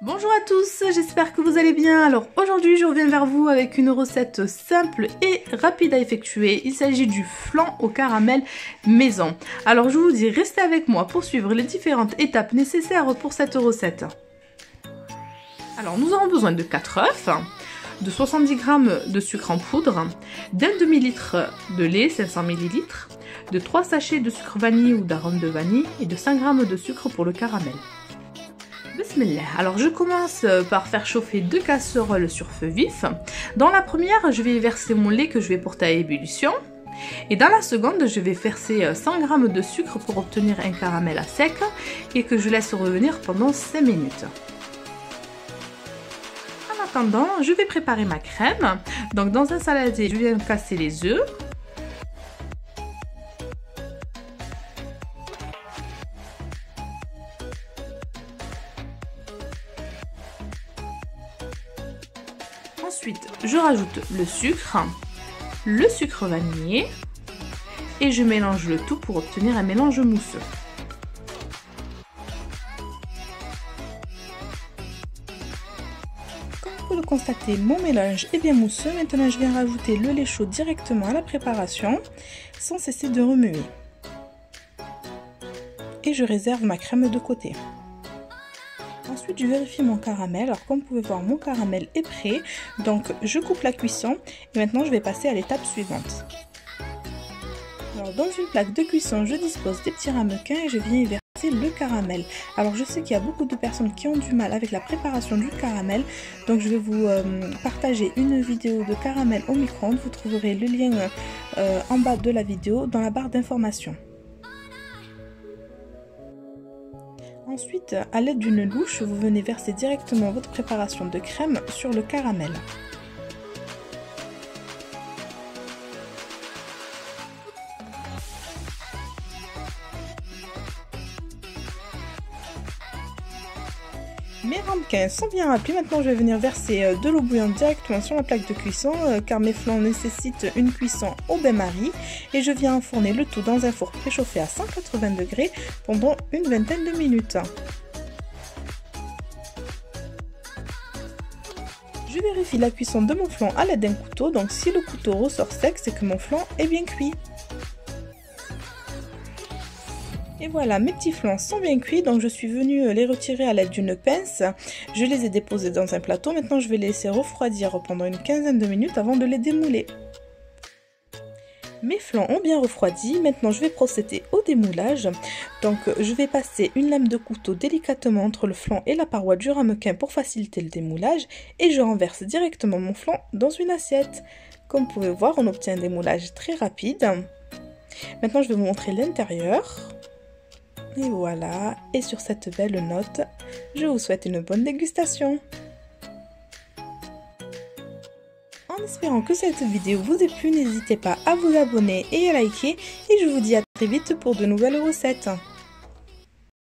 Bonjour à tous, j'espère que vous allez bien. Alors aujourd'hui je reviens vers vous avec une recette simple et rapide à effectuer. Il s'agit du flan au caramel maison. Alors je vous dis, restez avec moi pour suivre les différentes étapes nécessaires pour cette recette. Alors nous aurons besoin de 4 œufs, de 70 g de sucre en poudre, d'un demi-litre de lait 500 ml, de 3 sachets de sucre vanille ou d'arôme de vanille et de 5 g de sucre pour le caramel. Bismillah. Alors je commence par faire chauffer 2 casseroles sur feu vif. Dans la première, je vais verser mon lait que je vais porter à ébullition. Et dans la seconde, je vais verser 100 g de sucre pour obtenir un caramel à sec et que je laisse revenir pendant 5 minutes. En attendant, je vais préparer ma crème. Donc dans un saladier, je viens casser les œufs. Ensuite, je rajoute le sucre vanillé et je mélange le tout pour obtenir un mélange mousseux. Comme vous pouvez le constater, mon mélange est bien mousseux. Maintenant, je viens rajouter le lait chaud directement à la préparation sans cesser de remuer. Et je réserve ma crème de côté. Ensuite, je vérifie mon caramel. Alors, comme vous pouvez voir, mon caramel est prêt. Donc, je coupe la cuisson. Et maintenant, je vais passer à l'étape suivante. Alors, dans une plaque de cuisson, je dispose des petits ramequins et je viens y verser le caramel. Alors, je sais qu'il y a beaucoup de personnes qui ont du mal avec la préparation du caramel. Donc, je vais vous partager une vidéo de caramel au micro-ondes. Vous trouverez le lien en bas de la vidéo dans la barre d'informations. Ensuite, à l'aide d'une louche, vous venez verser directement votre préparation de crème sur le caramel. Mes ramequins sont bien remplis. Maintenant, je vais venir verser de l'eau bouillante directement sur la plaque de cuisson car mes flans nécessitent une cuisson au bain-marie. Et je viens enfourner le tout dans un four préchauffé à 180 degrés pendant une vingtaine de minutes. Je vérifie la cuisson de mon flan à l'aide d'un couteau. Donc si le couteau ressort sec, c'est que mon flan est bien cuit. Et voilà, mes petits flans sont bien cuits, donc je suis venue les retirer à l'aide d'une pince. Je les ai déposés dans un plateau. Maintenant, je vais les laisser refroidir pendant une quinzaine de minutes avant de les démouler. Mes flans ont bien refroidi. Maintenant, je vais procéder au démoulage. Donc, je vais passer une lame de couteau délicatement entre le flan et la paroi du ramequin pour faciliter le démoulage. Et je renverse directement mon flan dans une assiette. Comme vous pouvez voir, on obtient un démoulage très rapide. Maintenant, je vais vous montrer l'intérieur. Et voilà, et sur cette belle note, je vous souhaite une bonne dégustation. En espérant que cette vidéo vous ait plu, n'hésitez pas à vous abonner et à liker. Et je vous dis à très vite pour de nouvelles recettes.